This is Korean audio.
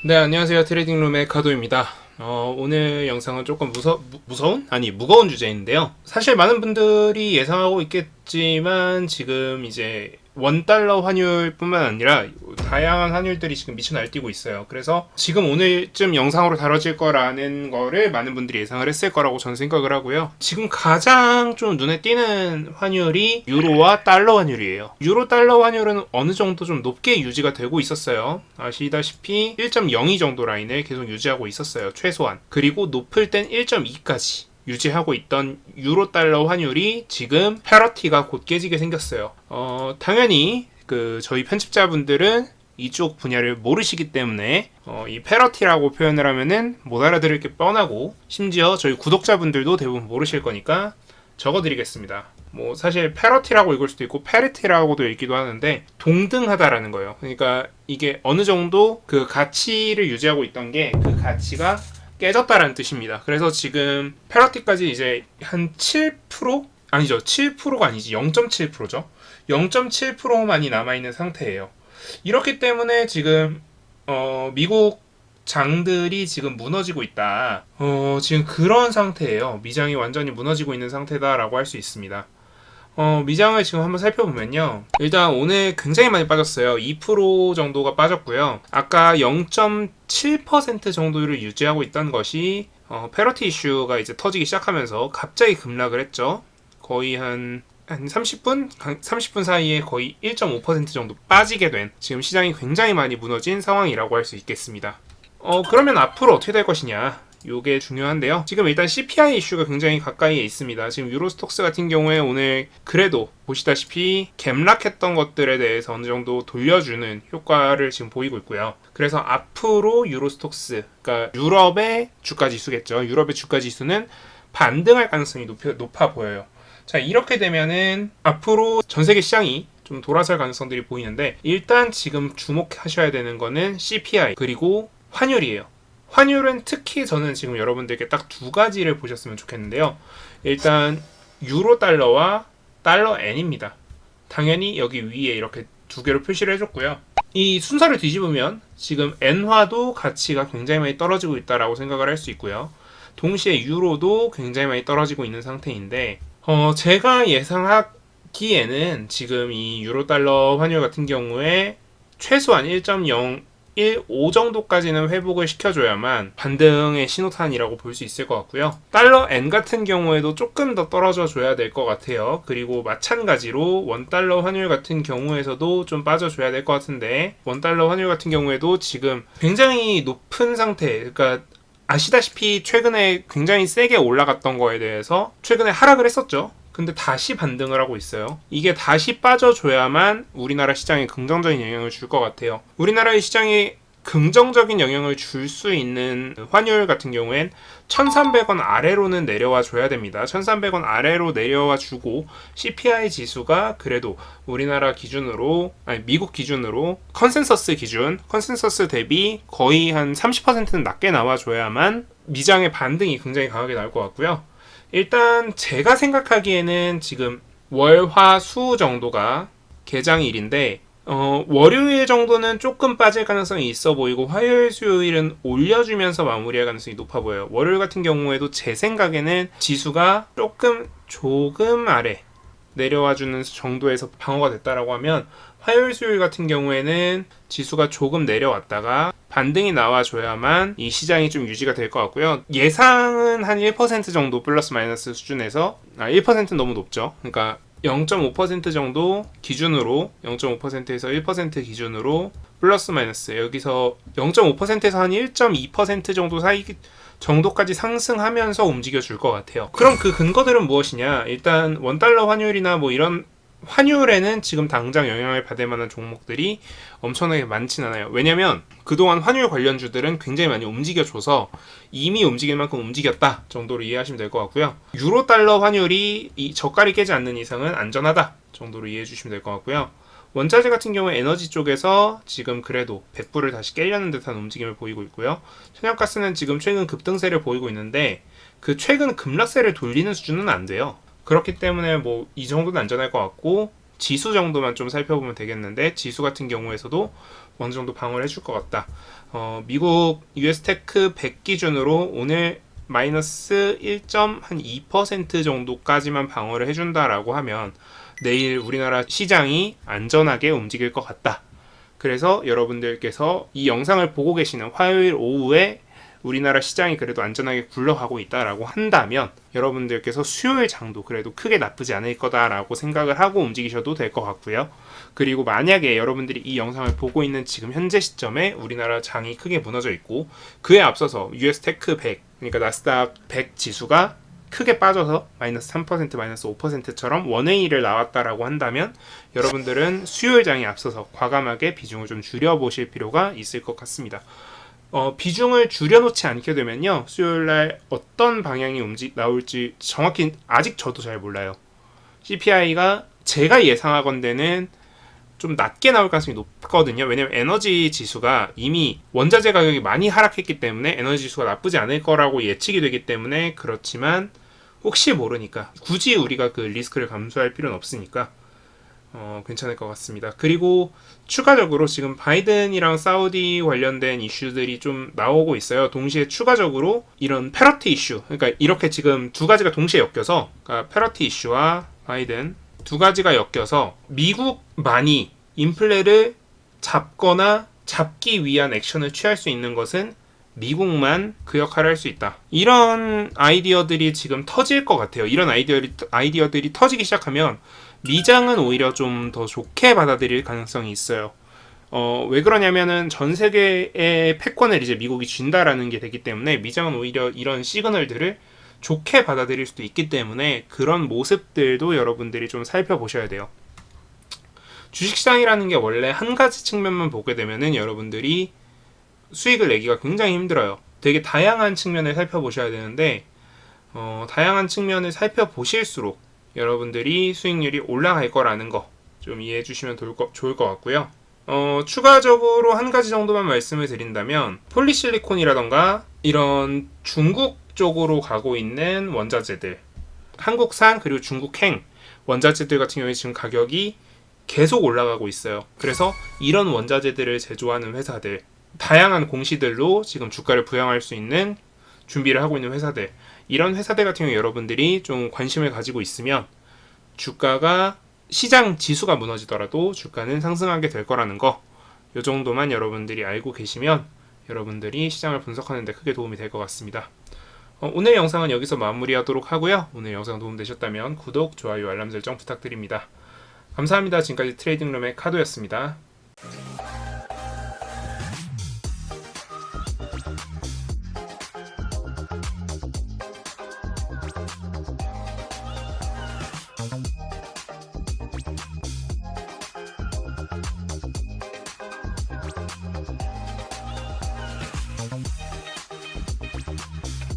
네, 안녕하세요. 트레이딩룸의 카도입니다. 오늘 영상은 조금 무서운? 아니, 무거운 주제인데요. 사실 많은 분들이 예상하고 있겠지만, 지금 이제 원달러 환율뿐만 아니라 다양한 환율들이 지금 미쳐 날뛰고 있어요. 그래서 지금 오늘쯤 영상으로 다뤄질 거라는 거를 많은 분들이 예상을 했을 거라고 저는 생각을 하고요. 지금 가장 좀 눈에 띄는 환율이 유로와 달러 환율이에요. 유로 달러 환율은 어느 정도 좀 높게 유지가 되고 있었어요. 아시다시피 1.02 정도 라인을 계속 유지하고 있었어요. 최소한. 그리고 높을 땐 1.2까지 유지하고 있던 유로 달러 환율이 지금 패러티가 곧 깨지게 생겼어요. 당연히 저희 편집자분들은 이쪽 분야를 모르시기 때문에 이 패러티라고 표현을 하면은 못 알아들을 게 뻔하고, 심지어 저희 구독자분들도 대부분 모르실 거니까 적어드리겠습니다. 뭐 사실 패러티라고 읽을 수도 있고 페리티라고도 읽기도 하는데, 동등하다라는 거예요. 그러니까 이게 어느 정도 그 가치를 유지하고 있던 게 그 가치가 깨졌다라는 뜻입니다. 그래서 지금 패러티까지 이제 한 7%? 아니죠. 7%가 아니지. 0.7%죠. 0.7%만이 남아있는 상태예요. 이렇기 때문에 지금 미국 장들이 지금 무너지고 있다. 지금 그런 상태예요. 미장이 완전히 무너지고 있는 상태다라고 할 수 있습니다. 미장을 지금 한번 살펴보면요. 일단 오늘 굉장히 많이 빠졌어요. 2% 정도가 빠졌고요. 아까 0.7% 정도를 유지하고 있던 것이 패러티 이슈가 이제 터지기 시작하면서 갑자기 급락을 했죠. 거의 한 30분 사이에 거의 1.5% 정도 빠지게 된, 지금 시장이 굉장히 많이 무너진 상황이라고 할 수 있겠습니다. 그러면 앞으로 어떻게 될 것이냐, 요게 중요한데요. 지금 일단 CPI 이슈가 굉장히 가까이에 있습니다. 지금 유로스톡스 같은 경우에 오늘 그래도 보시다시피 갭락했던 것들에 대해서 어느 정도 돌려주는 효과를 지금 보이고 있고요. 그래서 앞으로 유로스톡스, 그러니까 유럽의 주가 지수겠죠. 유럽의 주가 지수는 반등할 가능성이 높아 보여요. 자, 이렇게 되면은 앞으로 전 세계 시장이 좀 돌아설 가능성들이 보이는데, 일단 지금 주목하셔야 되는 거는 CPI 그리고 환율이에요. 환율은 특히 저는 지금 여러분들께 딱 두 가지를 보셨으면 좋겠는데요. 일단 유로 달러와 달러 엔입니다. 당연히 여기 위에 이렇게 두 개로 표시를 해줬고요. 이 순서를 뒤집으면 지금 엔화도 가치가 굉장히 많이 떨어지고 있다라고 생각을 할 수 있고요. 동시에 유로도 굉장히 많이 떨어지고 있는 상태인데, 제가 예상하기에는 지금 이 유로 달러 환율 같은 경우에 최소한 1.015 정도까지는 회복을 시켜줘야만 반등의 신호탄이라고 볼 수 있을 것 같고요. 달러 N 같은 경우에도 조금 더 떨어져 줘야 될 것 같아요. 그리고 마찬가지로 원달러 환율 같은 경우에서도 좀 빠져줘야 될 것 같은데, 원달러 환율 같은 경우에도 지금 굉장히 높은 상태, 그러니까 아시다시피 최근에 굉장히 세게 올라갔던 거에 대해서 최근에 하락을 했었죠. 근데 다시 반등을 하고 있어요. 이게 다시 빠져줘야만 우리나라 시장에 긍정적인 영향을 줄 것 같아요. 우리나라의 시장에 긍정적인 영향을 줄 수 있는 환율 같은 경우엔 1300원 아래로는 내려와 줘야 됩니다. 1300원 아래로 내려와 주고, CPI 지수가 그래도 우리나라 기준으로, 아니 미국 기준으로 컨센서스 대비 거의 한 30%는 낮게 나와줘야만 미장의 반등이 굉장히 강하게 나올 것 같고요. 일단 제가 생각하기에는 지금 월, 화, 수 정도가 개장일인데, 월요일 정도는 조금 빠질 가능성이 있어 보이고, 화요일, 수요일은 올려주면서 마무리할 가능성이 높아 보여요. 월요일 같은 경우에도 제 생각에는 지수가 조금 아래 내려와주는 정도에서 방어가 됐다라고 하면, 화요일, 수요일 같은 경우에는 지수가 조금 내려왔다가 반등이 나와줘야만 이 시장이 좀 유지가 될 것 같고요. 예상은 한 1% 정도 플러스 마이너스 수준에서, 1%는 너무 높죠. 그러니까 0.5% 정도 기준으로, 0.5%에서 1% 기준으로 플러스 마이너스, 여기서 0.5%에서 한 1.2% 정도 사이 정도까지 상승하면서 움직여 줄 것 같아요. 그럼 그 근거들은 무엇이냐? 일단 원달러 환율이나 뭐 이런 환율에는 지금 당장 영향을 받을 만한 종목들이 엄청나게 많진 않아요. 왜냐면 그동안 환율 관련주들은 굉장히 많이 움직여줘서 이미 움직일 만큼 움직였다 정도로 이해하시면 될 것 같고요. 유로 달러 환율이 이 저가를 깨지 않는 이상은 안전하다 정도로 이해해 주시면 될 것 같고요. 원자재 같은 경우에 에너지 쪽에서 지금 그래도 100불을 다시 깨려는 듯한 움직임을 보이고 있고요. 천연가스는 지금 최근 급등세를 보이고 있는데, 그 최근 급락세를 돌리는 수준은 안 돼요. 그렇기 때문에 뭐 이 정도는 안전할 것 같고, 지수 정도만 좀 살펴보면 되겠는데, 지수 같은 경우에서도 어느 정도 방어를 해줄 것 같다. 미국 US테크 100 기준으로 오늘 마이너스 1.2% 정도까지만 방어를 해준다라고 하면 내일 우리나라 시장이 안전하게 움직일 것 같다. 그래서 여러분들께서 이 영상을 보고 계시는 화요일 오후에 우리나라 시장이 그래도 안전하게 굴러가고 있다라고 한다면 여러분들께서 수요일 장도 그래도 크게 나쁘지 않을 거다라고 생각을 하고 움직이셔도 될 것 같고요. 그리고 만약에 여러분들이 이 영상을 보고 있는 지금 현재 시점에 우리나라 장이 크게 무너져 있고 그에 앞서서 US테크 100, 그러니까 나스닥 100 지수가 크게 빠져서 마이너스 3%, 마이너스 5%처럼 원웨이를 나왔다라고 한다면 여러분들은 수요일 장에 앞서서 과감하게 비중을 좀 줄여보실 필요가 있을 것 같습니다. 비중을 줄여놓지 않게 되면요, 수요일날 어떤 방향이 나올지 정확히 아직 저도 잘 몰라요. CPI가 제가 예상하건대는 좀 낮게 나올 가능성이 높거든요. 왜냐면 에너지 지수가 이미 원자재 가격이 많이 하락했기 때문에 에너지 지수가 나쁘지 않을 거라고 예측이 되기 때문에 그렇지만 혹시 모르니까 굳이 우리가 그 리스크를 감수할 필요는 없으니까 괜찮을 것 같습니다. 그리고 추가적으로 지금 바이든이랑 사우디 관련된 이슈들이 좀 나오고 있어요. 동시에 추가적으로 이런 페러티 이슈, 그러니까 이렇게 지금 두 가지가 동시에 엮여서, 그러니까 페러티 이슈와 바이든 두 가지가 엮여서 미국만이 인플레를 잡거나 잡기 위한 액션을 취할 수 있는 것은 미국만 그 역할을 할 수 있다. 이런 아이디어들이 지금 터질 것 같아요. 이런 아이디어들이 터지기 시작하면 미장은 오히려 좀 더 좋게 받아들일 가능성이 있어요. 왜 그러냐면은 전 세계의 패권을 이제 미국이 쥔다라는 게 되기 때문에 미장은 오히려 이런 시그널들을 좋게 받아들일 수도 있기 때문에 그런 모습들도 여러분들이 좀 살펴보셔야 돼요. 주식시장이라는 게 원래 한 가지 측면만 보게 되면은 여러분들이 수익을 내기가 굉장히 힘들어요. 되게 다양한 측면을 살펴보셔야 되는데 다양한 측면을 살펴보실수록 여러분들이 수익률이 올라갈 거라는 거 좀 이해해 주시면 좋을 것 같고요. 추가적으로 한 가지 정도만 말씀을 드린다면 폴리실리콘이라던가 이런 중국 쪽으로 가고 있는 원자재들, 한국산 그리고 중국행 원자재들 같은 경우에 지금 가격이 계속 올라가고 있어요. 그래서 이런 원자재들을 제조하는 회사들, 다양한 공시들로 지금 주가를 부양할 수 있는 준비를 하고 있는 회사들, 이런 회사들 같은 경우 여러분들이 좀 관심을 가지고 있으면 주가가 시장 지수가 무너지더라도 주가는 상승하게 될 거라는 거, 이 정도만 여러분들이 알고 계시면 여러분들이 시장을 분석하는 데 크게 도움이 될 것 같습니다. 오늘 영상은 여기서 마무리하도록 하고요. 오늘 영상 도움되셨다면 구독, 좋아요, 알람 설정 부탁드립니다. 감사합니다. 지금까지 트레이딩룸의 카도였습니다.